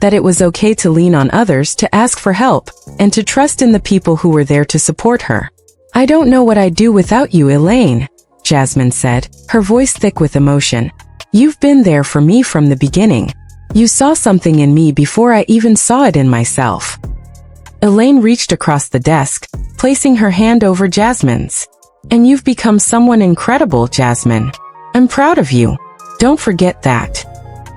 That it was okay to lean on others, to ask for help, and to trust in the people who were there to support her. "I don't know what I'd do without you, Elaine," Jasmine said, her voice thick with emotion. "You've been there for me from the beginning. You saw something in me before I even saw it in myself." Elaine reached across the desk, placing her hand over Jasmine's. "And you've become someone incredible, Jasmine. I'm proud of you. Don't forget that."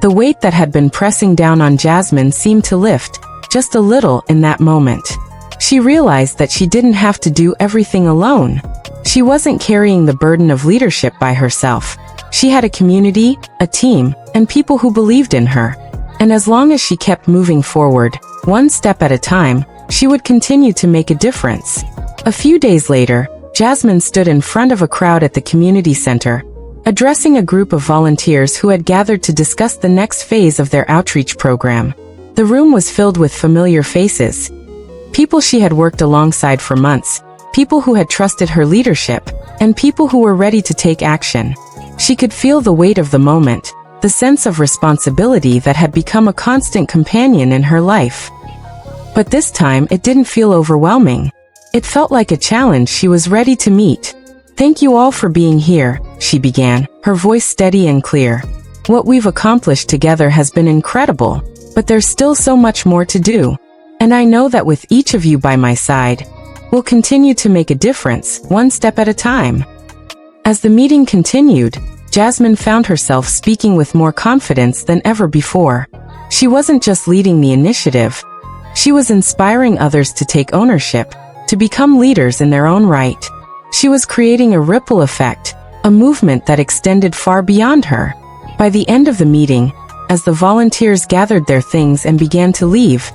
The weight that had been pressing down on Jasmine seemed to lift, just a little, in that moment. She realized that she didn't have to do everything alone. She wasn't carrying the burden of leadership by herself. She had a community, a team, and people who believed in her. And as long as she kept moving forward, one step at a time, she would continue to make a difference. A few days later, Jasmine stood in front of a crowd at the community center, addressing a group of volunteers who had gathered to discuss the next phase of their outreach program. The room was filled with familiar faces. People she had worked alongside for months, people who had trusted her leadership, and people who were ready to take action. She could feel the weight of the moment, the sense of responsibility that had become a constant companion in her life. But this time it didn't feel overwhelming. It felt like a challenge she was ready to meet. "Thank you all for being here," she began, her voice steady and clear. "What we've accomplished together has been incredible, but there's still so much more to do. And I know that with each of you by my side, we'll continue to make a difference, one step at a time." As the meeting continued, Jasmine found herself speaking with more confidence than ever before. She wasn't just leading the initiative. She was inspiring others to take ownership, to become leaders in their own right. She was creating a ripple effect, a movement that extended far beyond her. By the end of the meeting, as the volunteers gathered their things and began to leave,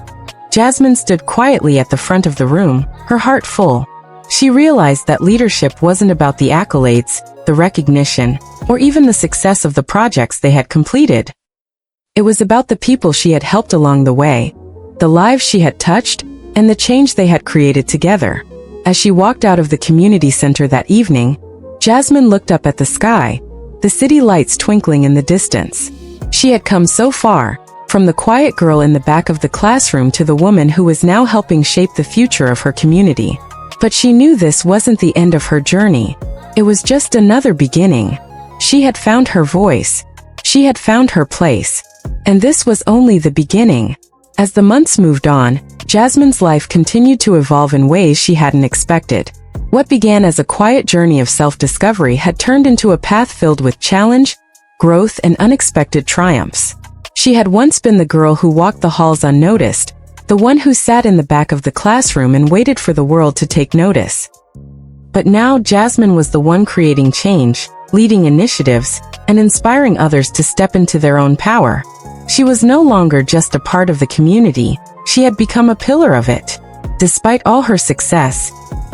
Jasmine stood quietly at the front of the room, her heart full. She realized that leadership wasn't about the accolades, the recognition, or even the success of the projects they had completed. It was about the people she had helped along the way, the lives she had touched, and the change they had created together. As she walked out of the community center that evening, Jasmine looked up at the sky, the city lights twinkling in the distance. She had come so far, from the quiet girl in the back of the classroom to the woman who was now helping shape the future of her community. But she knew this wasn't the end of her journey. It was just another beginning. She had found her voice. She had found her place. And this was only the beginning. As the months moved on, Jasmine's life continued to evolve in ways she hadn't expected. What began as a quiet journey of self-discovery had turned into a path filled with challenge, growth, and unexpected triumphs. She had once been the girl who walked the halls unnoticed, the one who sat in the back of the classroom and waited for the world to take notice. But now Jasmine was the one creating change, leading initiatives, and inspiring others to step into their own power. She was no longer just a part of the community, she had become a pillar of it. Despite all her success,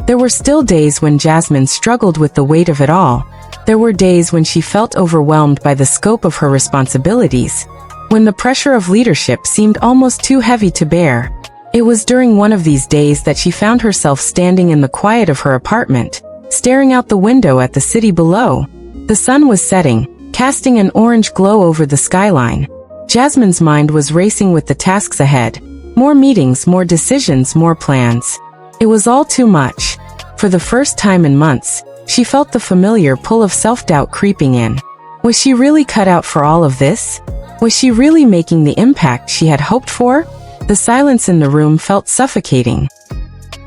there were still days when Jasmine struggled with the weight of it all. There were days when she felt overwhelmed by the scope of her responsibilities, when the pressure of leadership seemed almost too heavy to bear. It was during one of these days that she found herself standing in the quiet of her apartment, staring out the window at the city below. The sun was setting, casting an orange glow over the skyline. Jasmine's mind was racing with the tasks ahead. More meetings, more decisions, more plans. It was all too much. For the first time in months, she felt the familiar pull of self-doubt creeping in. Was she really cut out for all of this? Was she really making the impact she had hoped for? The silence in the room felt suffocating.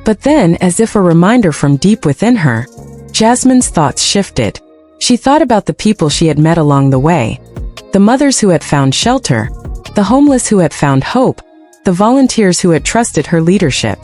But then, as if a reminder from deep within her, Jasmine's thoughts shifted. She thought about the people she had met along the way. The mothers who had found shelter, the homeless who had found hope, the volunteers who had trusted her leadership.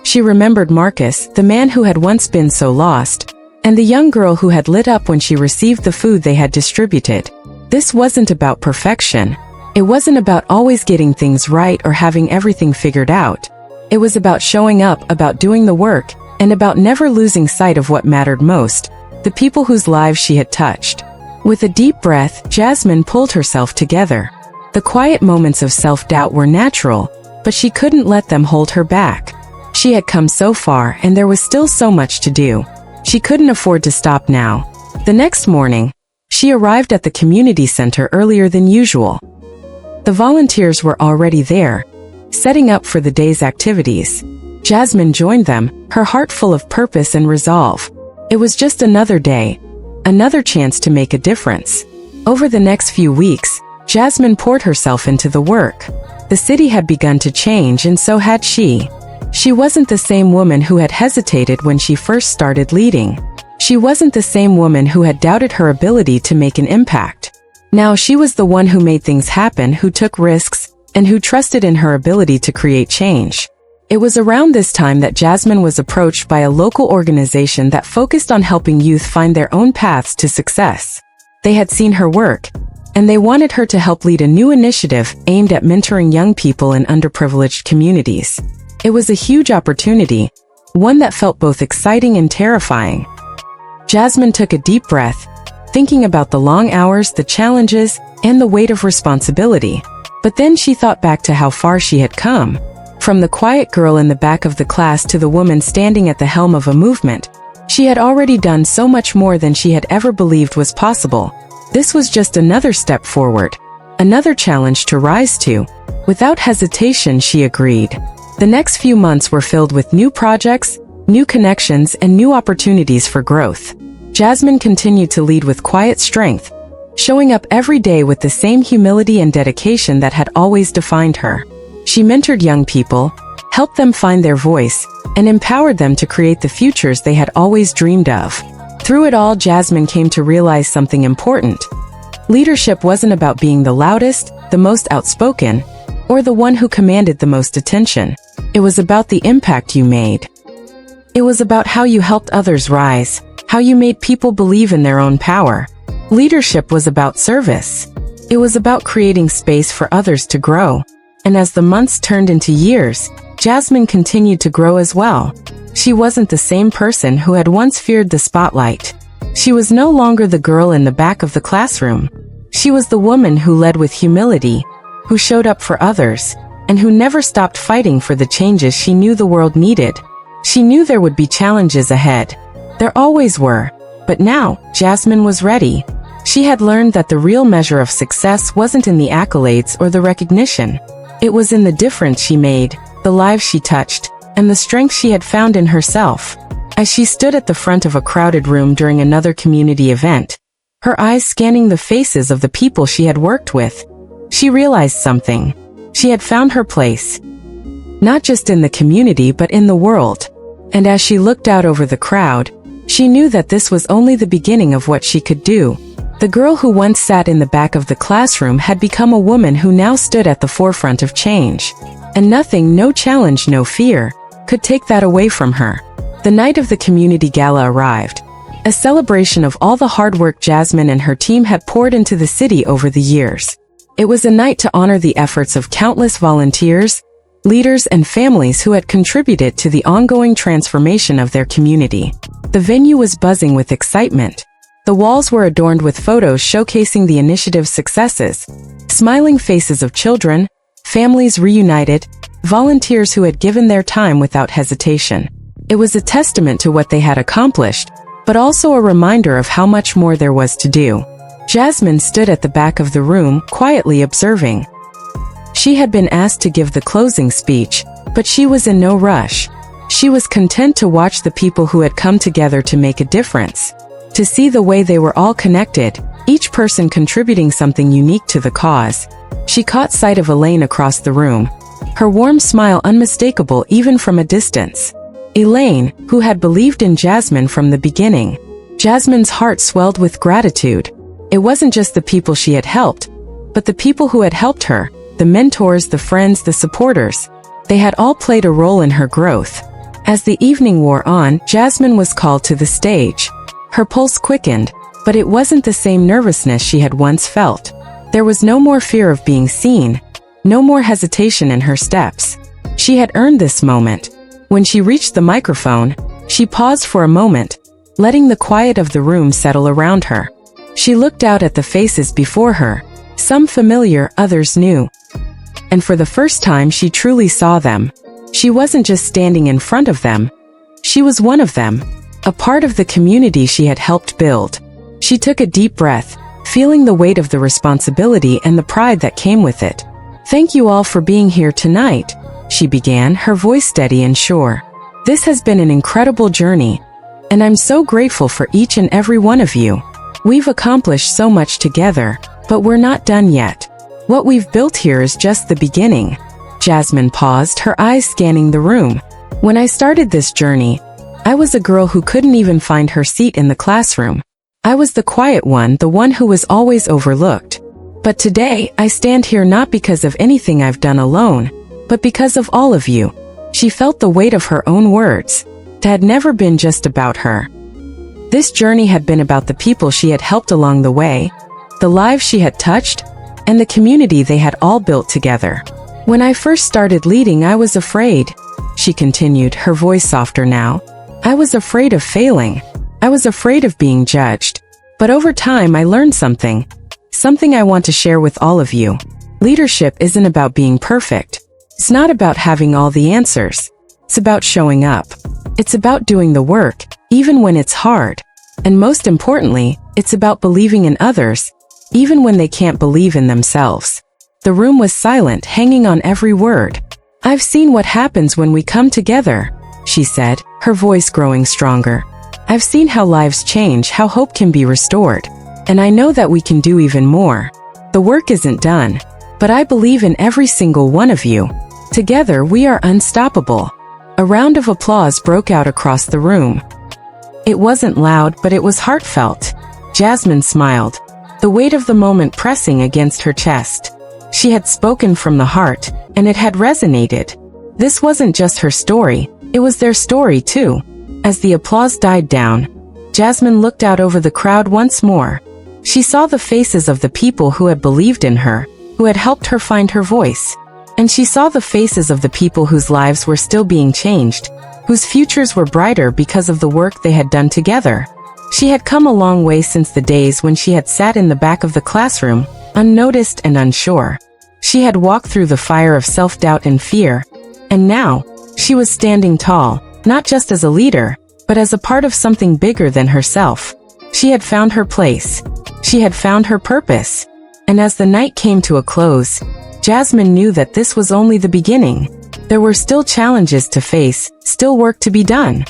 She remembered Marcus, the man who had once been so lost, and the young girl who had lit up when she received the food they had distributed. This wasn't about perfection. It wasn't about always getting things right or having everything figured out. It was about showing up, about doing the work, and about never losing sight of what mattered most, the people whose lives she had touched. With a deep breath, Jasmine pulled herself together. The quiet moments of self-doubt were natural, but she couldn't let them hold her back. She had come so far, and there was still so much to do. She couldn't afford to stop now. The next morning, she arrived at the community center earlier than usual. The volunteers were already there, setting up for the day's activities. Jasmine joined them, her heart full of purpose and resolve. It was just another day, another chance to make a difference. Over the next few weeks, Jasmine poured herself into the work. The city had begun to change, and so had she. She wasn't the same woman who had hesitated when she first started leading. She wasn't the same woman who had doubted her ability to make an impact. Now she was the one who made things happen, who took risks, and who trusted in her ability to create change. It was around this time that Jasmine was approached by a local organization that focused on helping youth find their own paths to success. They had seen her work, and they wanted her to help lead a new initiative aimed at mentoring young people in underprivileged communities. It was a huge opportunity, one that felt both exciting and terrifying. Jasmine took a deep breath, thinking about the long hours, the challenges, and the weight of responsibility. But then she thought back to how far she had come. From the quiet girl in the back of the class to the woman standing at the helm of a movement, she had already done so much more than she had ever believed was possible. This was just another step forward, another challenge to rise to. Without hesitation, she agreed. The next few months were filled with new projects, new connections, and new opportunities for growth. Jasmine continued to lead with quiet strength, showing up every day with the same humility and dedication that had always defined her. She mentored young people, helped them find their voice, and empowered them to create the futures they had always dreamed of. Through it all, Jasmine came to realize something important. Leadership wasn't about being the loudest, the most outspoken, or the one who commanded the most attention. It was about the impact you made. It was about how you helped others rise, how you made people believe in their own power. Leadership was about service. It was about creating space for others to grow. And as the months turned into years, Jasmine continued to grow as well. She wasn't the same person who had once feared the spotlight. She was no longer the girl in the back of the classroom. She was the woman who led with humility, who showed up for others, and who never stopped fighting for the changes she knew the world needed. She knew there would be challenges ahead. There always were. But now, Jasmine was ready. She had learned that the real measure of success wasn't in the accolades or the recognition. It was in the difference she made, the lives she touched, and the strength she had found in herself. As she stood at the front of a crowded room during another community event, her eyes scanning the faces of the people she had worked with, she realized something. She had found her place. Not just in the community but in the world. And as she looked out over the crowd, she knew that this was only the beginning of what she could do. The girl who once sat in the back of the classroom had become a woman who now stood at the forefront of change. And nothing, no challenge, no fear, could take that away from her. The night of the community gala arrived, a celebration of all the hard work Jasmine and her team had poured into the city over the years. It was a night to honor the efforts of countless volunteers, leaders, and families who had contributed to the ongoing transformation of their community. The venue was buzzing with excitement. The walls were adorned with photos showcasing the initiative's successes, smiling faces of children, families reunited, volunteers who had given their time without hesitation. It was a testament to what they had accomplished, but also a reminder of how much more there was to do. Jasmine stood at the back of the room, quietly observing. She had been asked to give the closing speech, but she was in no rush. She was content to watch the people who had come together to make a difference. To see the way they were all connected, each person contributing something unique to the cause. She caught sight of Elaine across the room, her warm smile unmistakable even from a distance. Elaine, who had believed in Jasmine from the beginning. Jasmine's heart swelled with gratitude. It wasn't just the people she had helped, but the people who had helped her, the mentors, the friends, the supporters. They had all played a role in her growth. As the evening wore on, Jasmine was called to the stage. Her pulse quickened, but it wasn't the same nervousness she had once felt. There was no more fear of being seen, no more hesitation in her steps. She had earned this moment. When she reached the microphone, she paused for a moment, letting the quiet of the room settle around her. She looked out at the faces before her, some familiar, others new. And for the first time she truly saw them. She wasn't just standing in front of them. She was one of them, a part of the community she had helped build. She took a deep breath, feeling the weight of the responsibility and the pride that came with it. "Thank you all for being here tonight," she began, her voice steady and sure. "This has been an incredible journey, and I'm so grateful for each and every one of you. We've accomplished so much together, but we're not done yet. What we've built here is just the beginning." Jasmine paused, her eyes scanning the room. "When I started this journey, I was a girl who couldn't even find her seat in the classroom. I was the quiet one, the one who was always overlooked. But today, I stand here not because of anything I've done alone, but because of all of you." She felt the weight of her own words. It had never been just about her. This journey had been about the people she had helped along the way, the lives she had touched, and the community they had all built together. "When I first started leading, I was afraid," she continued, her voice softer now. I was afraid of failing. I was afraid of being judged. But over time I learned something. Something I want to share with all of you. Leadership isn't about being perfect. It's not about having all the answers. It's about showing up. It's about doing the work, even when it's hard. And most importantly, it's about believing in others, even when they can't believe in themselves. The room was silent, hanging on every word. I've seen what happens when we come together, she said, her voice growing stronger. I've seen how lives change, how hope can be restored. And I know that we can do even more. The work isn't done, but I believe in every single one of you. Together we are unstoppable. A round of applause broke out across the room. It wasn't loud, but it was heartfelt. Jasmine smiled, the weight of the moment pressing against her chest. She had spoken from the heart, and it had resonated. This wasn't just her story, it was their story too. As the applause died down, Jasmine looked out over the crowd once more. She saw the faces of the people who had believed in her, who had helped her find her voice. And she saw the faces of the people whose lives were still being changed, whose futures were brighter because of the work they had done together. She had come a long way since the days when she had sat in the back of the classroom, unnoticed and unsure. She had walked through the fire of self-doubt and fear, and now, she was standing tall, not just as a leader, but as a part of something bigger than herself. She had found her place. She had found her purpose. And as the night came to a close, Jasmine knew that this was only the beginning. There were still challenges to face, still work to be done.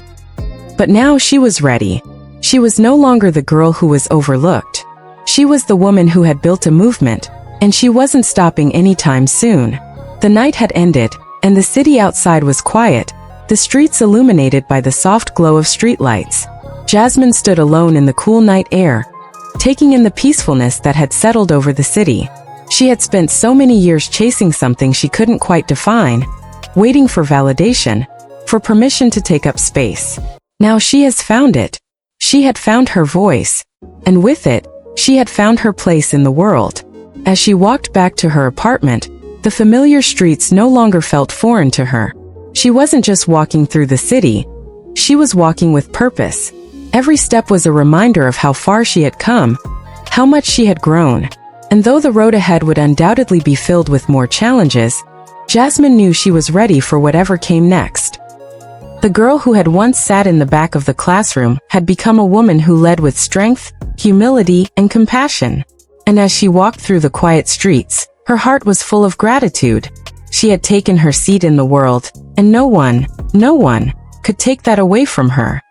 But now she was ready. She was no longer the girl who was overlooked. She was the woman who had built a movement, and she wasn't stopping anytime soon. The night had ended, and the city outside was quiet, the streets illuminated by the soft glow of streetlights. Jasmine stood alone in the cool night air, taking in the peacefulness that had settled over the city. She had spent so many years chasing something she couldn't quite define, waiting for validation, for permission to take up space. Now she has found it. She had found her voice, and with it, she had found her place in the world. As she walked back to her apartment, the familiar streets no longer felt foreign to her. She wasn't just walking through the city, she was walking with purpose. Every step was a reminder of how far she had come, how much she had grown. And though the road ahead would undoubtedly be filled with more challenges, Jasmine knew she was ready for whatever came next. The girl who had once sat in the back of the classroom had become a woman who led with strength, humility, and compassion. And as she walked through the quiet streets, her heart was full of gratitude. She had taken her seat in the world, and no one could take that away from her.